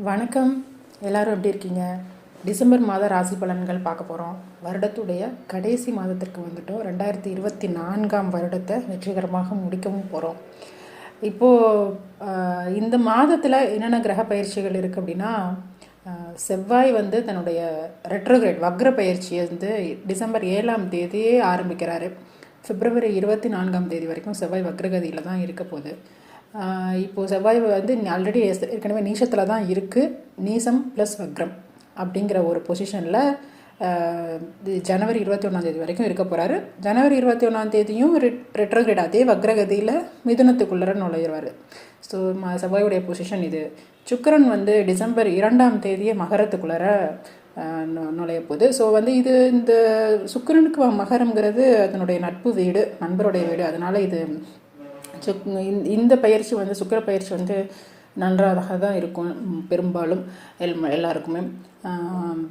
வணக்கம். எல்லோரும் எப்படி இருக்கீங்க? டிசம்பர் மாத ராசி பலன்கள் பார்க்க போகிறோம். வருடத்துடைய கடைசி மாதத்திற்கு வந்துட்டோம். 2024ஆம் வருடத்தை வெற்றிகரமாக முடிக்கவும் போகிறோம். இப்போது இந்த மாதத்தில் என்னென்ன கிரக பயிற்சிகள் இருக்குது அப்படின்னா, செவ்வாய் வந்து தன்னுடைய ரெட்ரோகிரேட் வக்ர பயிற்சியை வந்து டிசம்பர் 7ஆம் தேதியே ஆரம்பிக்கிறாரு. பிப்ரவரி 24ஆம் தேதி வரைக்கும் செவ்வாய் வக்ரகதியில் தான் இருக்க போகுது. இப்போது செவ்வாய் வந்து ஆல்ரெடி ஏற்கனவே நீசத்தில் தான் இருக்குது. நீசம் ப்ளஸ் வக்ரம் அப்படிங்கிற ஒரு பொசிஷனில் ஜனவரி 21ஆம் தேதி வரைக்கும் இருக்க போகிறாரு. ஜனவரி 21ஆம் தேதியும் ரெட்ரோகிரேட் அதே வக்ரகதியில் மிதுனத்துக்குள்ளே நுழையிறாரு. ஸோ செவ்வாயுடைய பொசிஷன் இது. சுக்கிரன் வந்து டிசம்பர் 2ஆம் தேதியே மகரத்துக்குள்ளே நுழைய போகுது. ஸோ வந்து இது இந்த சுக்கிரனுக்கு மகரம்ங்கிறது அதனுடைய நட்பு வீடு, நண்பருடைய வீடு. அதனால் இது இந்த பயிற்சி வந்து சுக்கிர பயிற்சி வந்து நன்றாக தான் இருக்கும் பெரும்பாலும் எல்லாருக்குமே.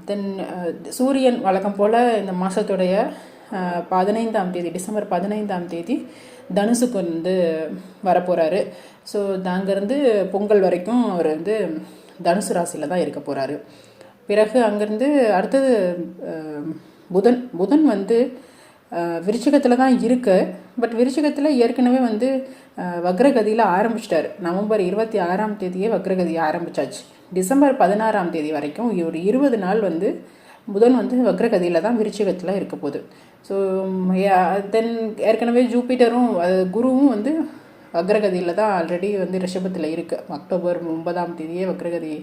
தென் சூரியன் வழக்கம் போல் இந்த மாதத்துடைய 15ஆம் தேதி டிசம்பர் 15ஆம் தேதி தனுசுக்கு வந்து வரப்போகிறாரு. ஸோ அங்கேருந்து பொங்கல் வரைக்கும் அவர் வந்து தனுசு ராசியில் தான் இருக்க போகிறாரு. பிறகு அங்கேருந்து அடுத்தது புதன் வந்து விருச்சிகத்தில் தான் இருக்கு. பட் விருச்சிகத்தில் ஏற்கனவே வந்து வக்ரகதியில் ஆரம்பிச்சிட்டாரு. நவம்பர் 26ஆம் தேதியே வக்ரகதியை ஆரம்பித்தாச்சு. டிசம்பர் 16ஆம் தேதி வரைக்கும் ஒரு 20 நாள் வந்து புதன் வந்து வக்ரகதியில் தான் விருச்சிகத்தில் இருக்க போகுது. ஸோ தென் ஏற்கனவே ஜூபிட்டரும் குருவும் வந்து வக்ரகதியில் தான் ஆல்ரெடி வந்து ரிஷபத்தில் இருக்குது. அக்டோபர் 9ஆம் தேதியே வக்ரகதி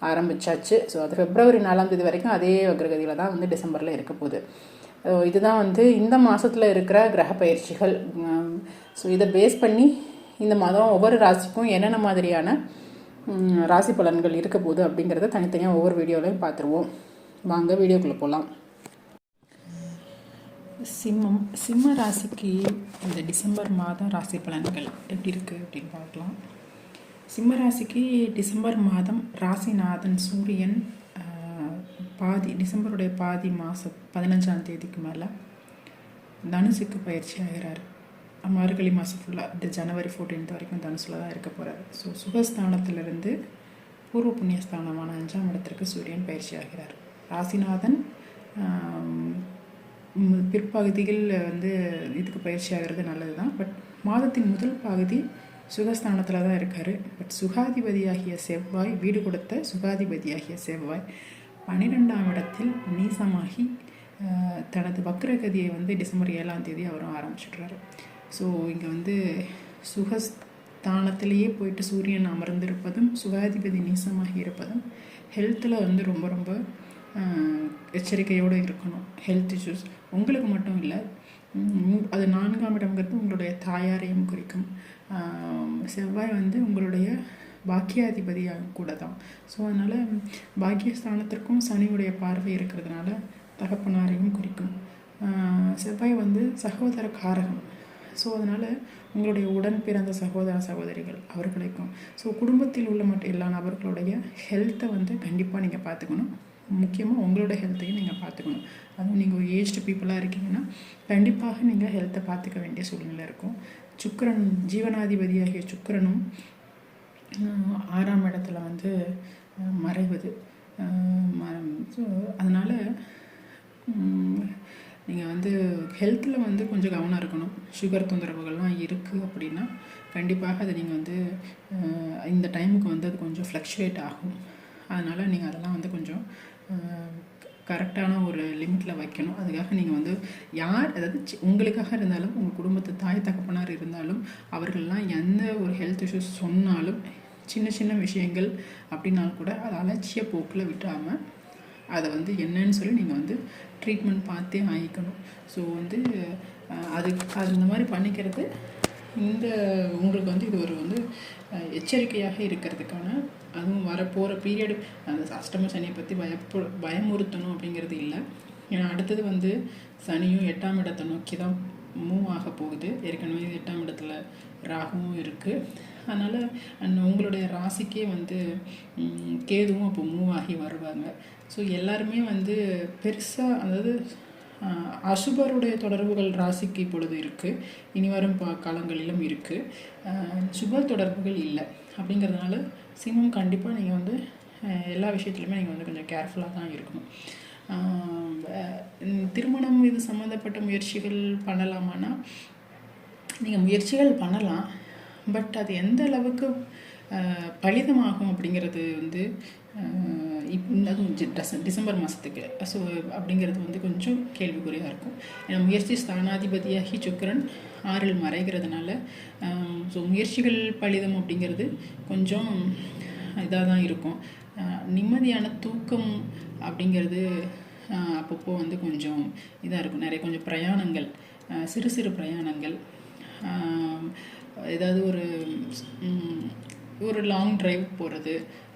ஆரம்பித்தாச்சு. ஸோ அது பிப்ரவரி 4ஆம் தேதி வரைக்கும் அதே வக்ரகதியில் தான் வந்து டிசம்பரில் இருக்க போகுது. இதுதான் வந்து இந்த மாதத்தில் இருக்கிற கிரக பயிற்சிகள். ஸோ இதை பேஸ் பண்ணி இந்த மாதம் ஒவ்வொரு ராசிக்கும் என்னென்ன மாதிரியான ராசி பலன்கள் இருக்க போகுது அப்படிங்கிறத தனித்தனியாக ஒவ்வொரு வீடியோலையும் பார்த்துருவோம். வாங்க வீடியோக்குள்ளே போகலாம். சிம்ம ராசிக்கு இந்த டிசம்பர் மாதம் ராசி பலன்கள் எப்படி இருக்குது அப்படின்னு பார்க்கலாம். சிம்ம ராசிக்கு டிசம்பர் மாதம் ராசிநாதன் சூரியன் டிசம்பருடைய பாதி மாதம் 15ஆம் தேதிக்கு மேலே தனுசுக்கு பயிற்சி ஆகிறார். மார்கழி மாதம் ஃபுல்லாக ஜனவரி 14 வரைக்கும் தனுசில் தான் இருக்க போகிறார். ஸோ சுகஸ்தானத்திலிருந்து பூர்வ புண்ணியஸ்தானமான 5ஆம் இடத்திற்கு சூரியன் பயிற்சி ஆகிறார். ராசிநாதன் பிற்பகுதியில் வந்து இதுக்கு பயிற்சி ஆகிறது நல்லது தான். பட் மாதத்தின் முதல் பகுதி சுகஸ்தானத்தில் தான் இருக்கார். பட் சுகாதிபதியாகிய செவ்வாய், வீடு கொடுத்த சுகாதிபதியாகிய செவ்வாய் 12ஆம் இடத்தில் நீசமாகி தனது வக்ரகதியை வந்து டிசம்பர் 7ஆம் தேதி அவரும் ஆரம்பிச்சிடுறாரு. ஸோ இங்கே வந்து சுகஸ்தானத்திலேயே போயிட்டு சூரியன் அமர்ந்திருப்பதும் சுகாதிபதி நீசமாகி இருப்பதும் ஹெல்த்தில் வந்து ரொம்ப ரொம்ப எச்சரிக்கையோடு இருக்கணும். ஹெல்த் இஷ்யூஸ் உங்களுக்கு மட்டும் இல்லை, அது 4ஆம் இடம்ங்கிறது உங்களுடைய தாயாரையும் குறிக்கும். செவ்வாய் வந்து உங்களுடைய பாக்கியாதிபதியாக கூட தான். ஸோ அதனால் பாக்கியஸ்தானத்திற்கும் சனியுடைய பார்வை இருக்கிறதுனால தகப்பனாரையும் குறிக்கும். செவ்வாய் வந்து சகோதர காரகம். ஸோ அதனால் உங்களுடைய உடன் பிறந்த சகோதர சகோதரிகள் அவர்களுக்கும், ஸோ குடும்பத்தில் உள்ள மற்ற எல்லா நபர்களுடைய ஹெல்த்தை வந்து கண்டிப்பாக நீங்கள் பார்த்துக்கணும். முக்கியமாக உங்களோட ஹெல்த்தையும் நீங்கள் பார்த்துக்கணும். அதுவும் நீங்கள் ஒரு ஏஜ்டு பீப்புளாக இருக்கீங்கன்னா கண்டிப்பாக நீங்கள் ஹெல்த்தை பார்த்துக்க வேண்டிய சூழ்நிலை இருக்கும். சுக்கிரன் ஜீவனாதிபதியாகிய சுக்கிரனும் 6ஆம் இடத்துல வந்து மறைவது. ஸோ அதனால் நீங்கள் வந்து ஹெல்த்தில் வந்து கொஞ்சம் கவனம் இருக்கணும். சுகர் தொந்தரவுகள்லாம் இருக்குது அப்படின்னா கண்டிப்பாக அதை நீங்கள் வந்து இந்த டைமுக்கு வந்து அது கொஞ்சம் ஃப்ளக்சுவேட் ஆகும். அதனால் நீங்கள் அதெல்லாம் வந்து கொஞ்சம் கரெக்டான ஒரு லிமிட்டில் வைக்கணும். அதுக்காக நீங்கள் வந்து அதாவது உங்களுக்காக இருந்தாலும் உங்கள் குடும்பத்து தாய் தகப்பனார் இருந்தாலும் அவர்கள்லாம் எந்த ஒரு ஹெல்த் இஷ்யூஸ் சொன்னாலும் சின்ன சின்ன விஷயங்கள் அப்படின்னாலும் கூட அதை அலட்சிய போக்கில் விட்டாமல் அதை வந்து என்னன்னு சொல்லி நீங்கள் வந்து ட்ரீட்மெண்ட் பார்த்தே ஆகிக்கணும். ஸோ வந்து அது இந்த மாதிரி பண்ணிக்கிறது உங்களுக்கு வந்து இது ஒரு வந்து எச்சரிக்கையாக இருக்கிறதுக்கான, அதுவும் வரப்போகிற பீரியடு அந்த அஷ்டம சனியை பற்றி பயமுறுத்தணும் அப்படிங்கிறது இல்லை. ஏன்னா அடுத்தது வந்து சனியும் 8ஆம் இடத்தை நோக்கி தான் மூவ் ஆக போகுது. ஏற்கனவே 8ஆம் இடத்துல ராகுவும் இருக்குது. அதனால் உங்களுடைய ராசிக்கே வந்து கேதுவும் அப்போ மூவ் ஆகி வருவாங்க. ஸோ எல்லாருமே வந்து பெருசாக, அதாவது அசுபருடைய தொடர்புகள் ராசிக்கு இப்பொழுது இருக்குது, இனி வரும் காலங்களிலும் இருக்குது. சுப தொடர்புகள் இல்லை. அப்படிங்கிறதுனால சிம்மம் கண்டிப்பாக நீங்கள் வந்து எல்லா விஷயத்துலையுமே நீங்கள் வந்து கொஞ்சம் கேர்ஃபுல்லாக தான் இருக்கணும். திருமணம் இது சம்மந்தப்பட்ட முயற்சிகள் பண்ணலாமான்னா, நீங்கள் முயற்சிகள் பண்ணலாம். பட் அது எந்த அளவுக்கு பலிதமாகும் அப்படிங்கிறது வந்து அதுவும் டிசம்பர் மாதத்துக்கு ஸோ அப்படிங்கிறது வந்து கொஞ்சம் கேள்விக்குறியாக இருக்கும். ஏன்னா முயற்சி ஸ்தானாதிபதியாகி சுக்கிரன் 6ல் மறைகிறதுனால ஸோ முயற்சிகள் பலிதம் அப்படிங்கிறது கொஞ்சம் இதாக தான் இருக்கும். நிம்மதியான தூக்கம் அப்படிங்கிறது அப்பப்போ வந்து கொஞ்சம் இதாக இருக்கும். நிறைய கொஞ்சம் பிரயாணங்கள், சிறு சிறு பிரயாணங்கள், ஏதாவது ஒரு லாங் ட்ரைவ் போகிறது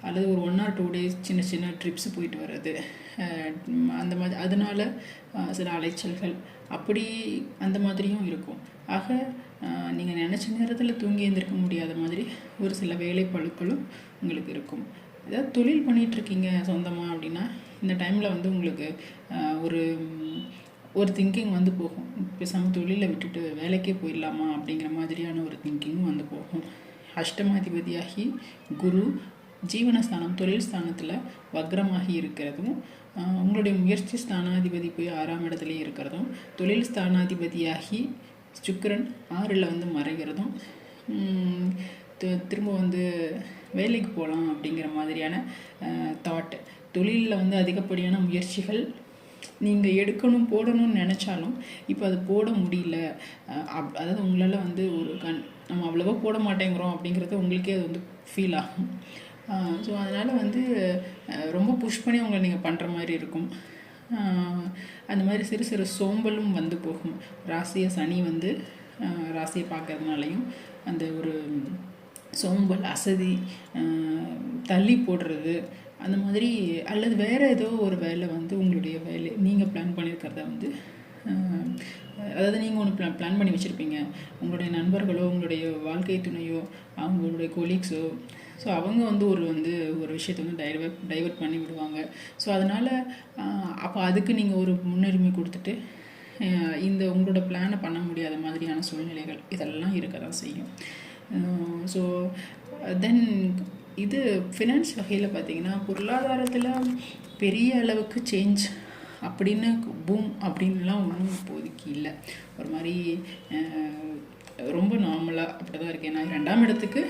அல்லது ஒரு 1 or 2 days சின்ன சின்ன ட்ரிப்ஸ் போயிட்டு வர்றது, அந்த மாதிரி அதனால் சில அலைச்சல்கள் அப்படி அந்த மாதிரியும் இருக்கும். ஆக நீங்கள் நினச்ச நேரத்தில் தூங்கி எழுந்திருக்க முடியாத மாதிரி ஒரு சில வேலை பளுக்களும் உங்களுக்கு இருக்கும். ஏதாவது தொழில் பண்ணிகிட்ருக்கீங்க சொந்தமாக அப்படின்னா இந்த டைமில் வந்து உங்களுக்கு ஒரு திங்கிங் வந்து போகும். பேசாமல் தொழிலை விட்டுட்டு வேலைக்கே போயிடலாமா அப்படிங்கிற மாதிரியான ஒரு திங்கிங்கும் வந்து போகும். அஷ்டமாதிபதியாகி குரு ஜீவனஸ்தானம் தொழில் ஸ்தானத்தில் வக்ரமாகி இருக்கிறதும், உங்களுடைய முயற்சி ஸ்தானாதிபதி போய் 6ஆம் இடத்துலையும் இருக்கிறதும், தொழில் ஸ்தானாதிபதியாகி சுக்கிரன் 6ல் வந்து மறைகிறதும், திரும்ப வந்து வேலைக்கு போகலாம் அப்படிங்கிற மாதிரியான தாட், தொழிலில் வந்து அதிகப்படியான முயற்சிகள் நீங்கள் எடுக்கணும் போடணும்னு நினச்சாலும் இப்போ அது போட முடியல. அதாவது உங்களால் வந்து நம்ம அவ்வளோவா போட மாட்டேங்கிறோம் அப்படிங்கிறது உங்களுக்கே அது வந்து ஃபீல் ஆகும். ஸோ அதனால் வந்து ரொம்ப புஷ் பண்ணி உங்களை நீங்கள் பண்ணுற மாதிரி இருக்கும். அந்த மாதிரி சிறு சிறு சோம்பலும் வந்து போகும். ராசியை சனி வந்து ராசியை பார்க்கறதுனாலையும் அந்த ஒரு சோம்பல், அசதி, தள்ளி போடுறது அந்த மாதிரி, அல்லது வேறு ஏதோ ஒரு வேலை வந்து உங்களுடைய வேலை நீங்கள் பிளான் பண்ணியிருக்கிறத வந்து அதாவது நீங்கள் ஒன்று பிளான் பண்ணி வச்சுருப்பீங்க. உங்களுடைய நண்பர்களோ உங்களுடைய வாழ்க்கை துணையோ அவங்களுடைய கொலீக்ஸோ ஸோ அவங்க வந்து ஒரு விஷயத்தை வந்து டைவர்ட் பண்ணி விடுவாங்க. ஸோ அதனால் அப்போ அதுக்கு நீங்கள் ஒரு முன்னுரிமை கொடுத்துட்டு உங்களோட பிளானை பண்ண முடியாத மாதிரியான சூழ்நிலைகள் இதெல்லாம் இருக்க தான் செய்யும். ஸோ தென் இது ஃபினான்ஸ் வகையில் பார்த்திங்கன்னா பொருளாதாரத்தில் பெரிய அளவுக்கு சேஞ்ச் அப்படின்னு பூம் அப்படின்லாம் ஒன்றும் இப்போதைக்கு இல்லை. ஒரு மாதிரி ரொம்ப நார்மலாக அப்படி தான் இருக்குது. ஏன்னா 2ஆம் இடத்துக்கு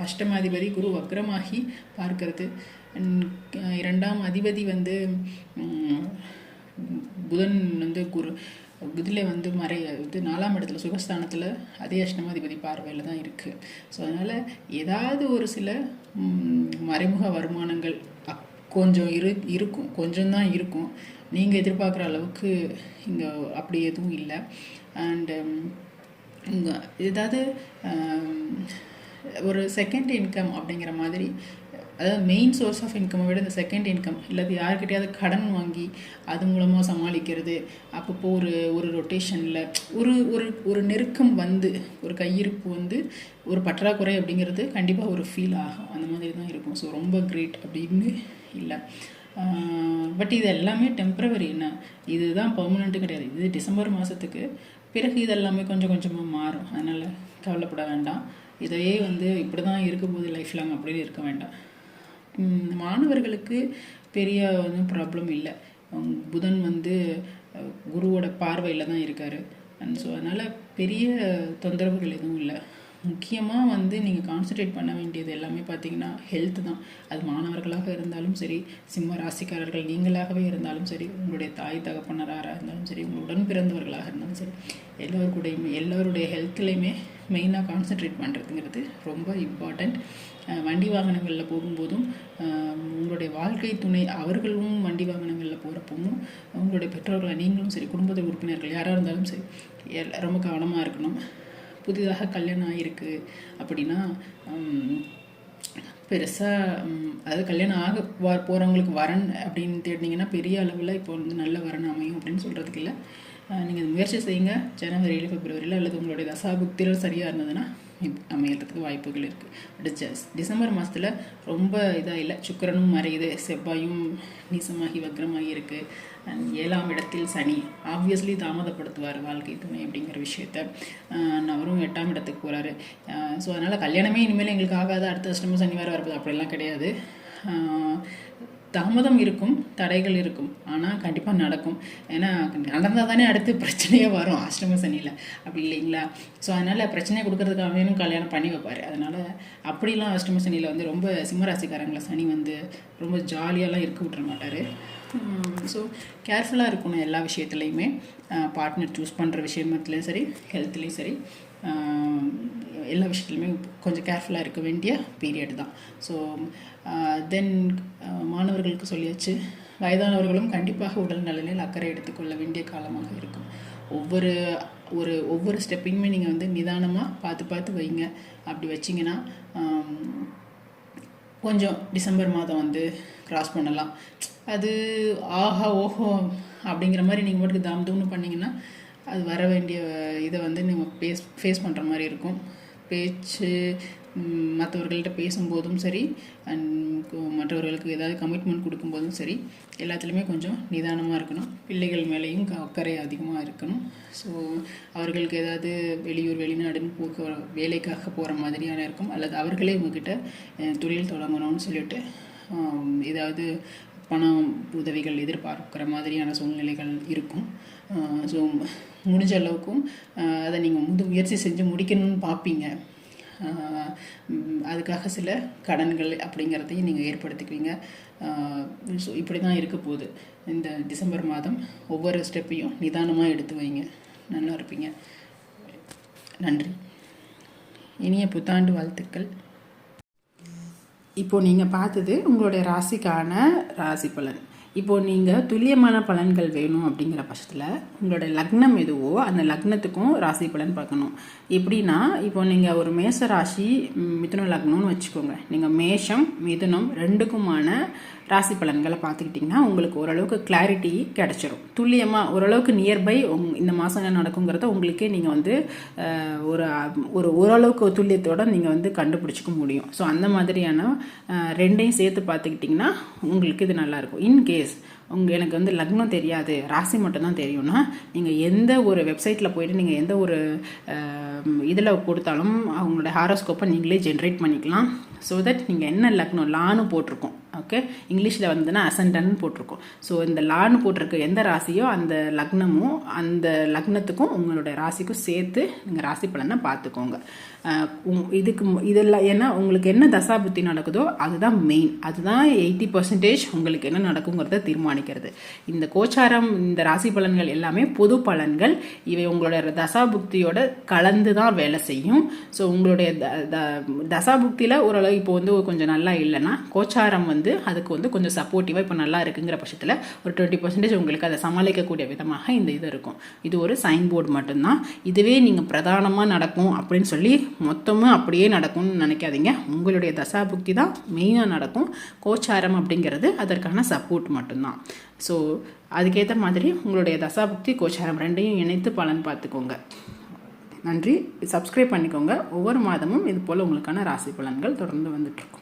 அஷ்டமாதிபதி குரு வக்ரமாகி பார்க்கறது, 2ஆம் அதிபதி வந்து புதன் வந்து குரு இதில் வந்து இது 4ஆம் இடத்துல சுகஸ்தானத்தில் அதே அஷ்டமாதிபதி பார்வையில் தான் இருக்குது. ஸோ அதனால் ஏதாவது ஒரு சில மறைமுக வருமானங்கள் கொஞ்சம் இருக்கும், கொஞ்சம்தான் இருக்கும். நீங்கள் எதிர்பார்க்குற அளவுக்கு இங்கே அப்படி எதுவும் இல்லை. அண்டு ஏதாவது ஒரு செகண்ட் இன்கம் அப்படிங்கிற மாதிரி, அதாவது மெயின் சோர்ஸ் ஆஃப் இன்கம்மை விட இந்த செகண்ட் இன்கம் இல்லாத யார்கிட்டையாவது கடன் வாங்கி அது மூலமாக சமாளிக்கிறது, அப்பப்போ ஒரு ரொட்டேஷனில் ஒரு நெருக்கம் வந்து ஒரு கையிருப்பு வந்து ஒரு பற்றாக்குறை அப்படிங்கிறது கண்டிப்பாக ஒரு ஃபீல் ஆகும். அந்த மாதிரி தான் இருக்கும். ஸோ ரொம்ப கிரேட் அப்படின்னு இல்லை. பட் இது எல்லாமே டெம்ப்ரவரி. என்ன இதுதான் பர்மனெண்ட்டு கிடையாது. இது டிசம்பர் மாதத்துக்கு பிறகு இதெல்லாமே கொஞ்சம் கொஞ்சமாக மாறும். அதனால் கவலைப்பட வேண்டாம். இதையே வந்து இப்படி தான் இருக்க போது லைஃப் லாங் அப்படின்னு இருக்க வேண்டாம். மாணவர்களுக்கு பெரிய ஒன்றும் ப்ராப்ளம் இல்லை. புதன் வந்து குருவோட பார்வையில் தான் இருக்கார். அண்ட் ஸோ அதனால் பெரிய தொந்தரவுகள் எதுவும் இல்லை. முக்கியமாக வந்து நீங்கள் கான்சன்ட்ரேட் பண்ண வேண்டியது எல்லாமே பார்த்திங்கன்னா ஹெல்த் தான். அது மாணவர்களாக இருந்தாலும் சரி, சிம்ம ராசிக்காரர்கள் நீங்களாகவே இருந்தாலும் சரி, உங்களுடைய தாய் தகப்பனராக இருந்தாலும் சரி, உங்கள் உடன் பிறந்தவர்களாக இருந்தாலும் சரி, எல்லோருடைய ஹெல்த்லேயுமே மெயினாக கான்சன்ட்ரேட் பண்ணுறதுங்கிறது ரொம்ப இம்பார்ட்டண்ட். வண்டி வாகனங்களில் போகும்போதும் உங்களுடைய வாழ்க்கை துணை அவர்களும் வண்டி வாகனங்களில் போகிறப்பவும் உங்களுடைய பெற்றோர்களை நீங்களும் சரி, குடும்பத்தில் உறுப்பினர்கள் யாராக இருந்தாலும் சரி ரொம்ப கவனமாக இருக்கணும். புதிதாக கல்யாணம் ஆகிருக்கு அப்படின்னா பெருசாக, அதாவது கல்யாணம் ஆக போகிறவங்களுக்கு வரன் அப்படின்னு தேடினீங்கன்னா பெரிய அளவில் இப்போ வந்து நல்ல வரன் அமையும் அப்படின்னு சொல்கிறதுக்கு இல்லை. நீங்கள் முயற்சி செய்யுங்க. ஜனவரியில் பிப்ரவரியில் அல்லது உங்களுடைய தசாபுக்திகள் சரியாக இருந்ததுன்னா அமையறதுக்கு வாய்ப்புகள் இருக்குது. பட் டிசம்பர் மாதத்தில் ரொம்ப இதாக இல்லை. சுக்கிரனும் மறையுது, செவ்வாயும் நீசமாகி வக்ரமாகி இருக்குது. அண்ட் 7ஆம் இடத்தில் சனி ஆப்வியஸ்லி தாமதப்படுத்துவார் வாழ்க்கை துணை அப்படிங்கிற விஷயத்த. அவரும் 8ஆம் இடத்துக்கு போகிறாரு. ஸோ அதனால் கல்யாணமே இனிமேல் எங்களுக்கு ஆகாது, அடுத்த அஷ்டம சனி வேறு வரப்போது அப்படிலாம் கிடையாது. தாமதம் இருக்கும், தடைகள் இருக்கும், ஆனால் கண்டிப்பாக நடக்கும். ஏன்னா நடந்தால் தானே அடுத்து பிரச்சனையே வரும் அஷ்டம சனியில், அப்படி இல்லைங்களா? ஸோ அதனால் பிரச்சனையை கொடுக்கறதுக்காக வேணும் கல்யாணம் பண்ணி வைப்பார். அதனால் அப்படிலாம் அஷ்டம சனியில் வந்து ரொம்ப சிம்மராசிக்காரங்களை சனி வந்து ரொம்ப ஜாலியாலாம் இருக்க விட்டுற மாட்டார். ஸோ கேர்ஃபுல்லாக இருக்கணும் எல்லா விஷயத்துலையுமே. பார்ட்னர் சூஸ் பண்ணுற விஷயத்துலேயும் சரி, ஹெல்த்லேயும் சரி, எல்லா விஷயத்துலையுமே கொஞ்சம் கேர்ஃபுல்லாக இருக்க வேண்டிய பீரியட் தான். ஸோ தென் மாணவர்களுக்கு சொல்லியாச்சு. வயதானவர்களும் கண்டிப்பாக உடல் நலனில் அக்கறை எடுத்துக்கொள்ள வேண்டிய காலமாக இருக்கும். ஒவ்வொரு ஸ்டெப்பையுமே நீங்கள் வந்து நிதானமாக பார்த்து வைங்க. அப்படி வச்சிங்கன்னா கொஞ்சம் டிசம்பர் மாதம் வந்து கிராஸ் பண்ணலாம். அது ஆஹா ஓஹோ அப்படிங்கிற மாதிரி நீங்கள் மட்டும் தாம்னு பண்ணிங்கன்னா அது வர வேண்டிய இதை வந்து நீங்கள் ஃபேஸ் பண்ணுற மாதிரி இருக்கும். பேச்சு மற்றவர்கள்ட்ட பேசும்போதும் சரி, அண்ட் மற்றவர்களுக்கு ஏதாவது கமிட்மெண்ட் கொடுக்கும்போதும் சரி, எல்லாத்துலேயுமே கொஞ்சம் நிதானமாக இருக்கணும். பிள்ளைகள் மேலேயும் அக்கறை அதிகமாக இருக்கணும். ஸோ அவர்களுக்கு ஏதாவது வெளியூர் வெளிநாடுன்னு வேலைக்காக போகிற மாதிரியான இருக்கும், அல்லது அவர்களே உங்ககிட்ட தொழில் தொடங்கணும்னு சொல்லிட்டு ஏதாவது பணம் உதவிகள் எதிர்பார்க்குற மாதிரியான சூழ்நிலைகள் இருக்கும். ஸோ முடிஞ்ச அளவுக்கும் அதை நீங்கள் முயற்சி செஞ்சு முடிக்கணும்னு பார்ப்பீங்க. அதுக்காக சில கடன்கள் அப்படிங்கிறதையும் நீங்கள் ஏற்படுத்திக்குவீங்க. ஸோ இப்படி தான் இருக்க போகுது இந்த டிசம்பர் மாதம். ஒவ்வொரு ஸ்டெப்பையும் நிதானமாக எடுத்து வைங்க, நல்லா இருப்பீங்க. நன்றி. இனிய புத்தாண்டு வாழ்த்துக்கள். இப்போது நீங்கள் பார்த்தது உங்களுடைய ராசிக்கான ராசி பலன். இப்போது நீங்கள் துல்லியமான பலன்கள் வேணும் அப்படிங்கிற பட்சத்தில் உங்களோட லக்னம் எதுவோ அந்த லக்னத்துக்கும் ராசி பலன் பார்க்கணும். எப்படின்னா, இப்போ நீங்கள் ஒரு மேச ராசி மிதுன லக்னம்னு வச்சுக்கோங்க. நீங்கள் மேஷம் மிதுனம் ரெண்டுக்குமான ராசி பலன்களை பார்த்துக்கிட்டிங்கன்னா உங்களுக்கு ஓரளவுக்கு கிளாரிட்டி கிடச்சிரும். துல்லியமாக ஓரளவுக்கு நியர்பை இந்த மாதம் என்ன நடக்குங்கிறத உங்களுக்கே நீங்கள் வந்து ஓரளவுக்கு துல்லியத்தோடு நீங்கள் வந்து கண்டுபிடிச்சிக்க முடியும். ஸோ அந்த மாதிரியான ரெண்டையும் சேர்த்து பார்த்துக்கிட்டிங்கன்னா உங்களுக்கு இது நல்லாயிருக்கும். இன்கேஸ் எனக்கு வந்து லக்னம் தெரியாது, ராசி மட்டும்தான் தெரியும்னா, நீங்கள் எந்த ஒரு வெப்சைட்டில் போய்ட்டு நீங்கள் எந்த ஒரு இதில் கொடுத்தாலும் அவங்களோட ஹாரோஸ்கோப்பை நீங்களே ஜென்ரேட் பண்ணிக்கலாம். ஸோ தட் நீங்கள் என்ன லக்னம் லான்னு போட்டிருக்கோம், ஓகே, இங்கிலீஷில் வந்துன்னா அசண்டன்னு போட்டிருக்கோம். ஸோ இந்த லான்னு போட்டிருக்க எந்த ராசியோ அந்த லக்னமும் அந்த லக்னத்துக்கும் உங்களோட ராசிக்கும் சேர்த்து நீங்கள் ராசி பலனை பார்த்துக்கோங்க. இதெல்லாம் ஏன்னா உங்களுக்கு என்ன தசாபுத்தி நடக்குதோ அதுதான் மெயின். அதுதான் 80% உங்களுக்கு என்ன நடக்குங்கிறத தீர்மானிக்கிறது. இந்த கோச்சாரம், இந்த ராசி பலன்கள் எல்லாமே பொது பலன்கள். இவை உங்களோட தசாபுக்தியோட கலந்து தான் வேலை செய்யும். ஸோ உங்களுடைய தசாபுக்தியில் ஓரளவு இப்போ வந்து கொஞ்சம் நல்லா இல்லைன்னா கோச்சாரம் வந்து அதுக்கு வந்து கொஞ்சம் சப்போர்ட்டிவாக இப்போ நல்லா இருக்குங்கிற பட்சத்தில் ஒரு 20% உங்களுக்கு அதை சமாளிக்கக்கூடிய விதமாக இந்த இது இருக்கும். இது ஒரு சைன் போர்டு மட்டும்தான். இதுவே நீங்கள் பிரதானமாக நடக்கும் அப்படின்னு சொல்லி மொத்தமாக அப்படியே நடக்கும்னு நினைக்காதீங்க. உங்களுடைய தசாபுக்தி தான் மெயினாக நடக்கும். கோச்சாரம் அப்படிங்கிறது அதற்கான சப்போர்ட் மட்டும்தான். ஸோ அதுக்கேற்ற மாதிரி உங்களுடைய தசாபுக்தி கோச்சாரம் ரெண்டையும் இணைத்து பலன் பார்த்துக்கோங்க. நன்றி. சப்ஸ்கிரைப் பண்ணிக்கோங்க. ஒவ்வொரு மாதமும் இது போல் உங்களுக்கான ராசி பலன்கள் தொடர்ந்து வந்துட்டுருக்கும்.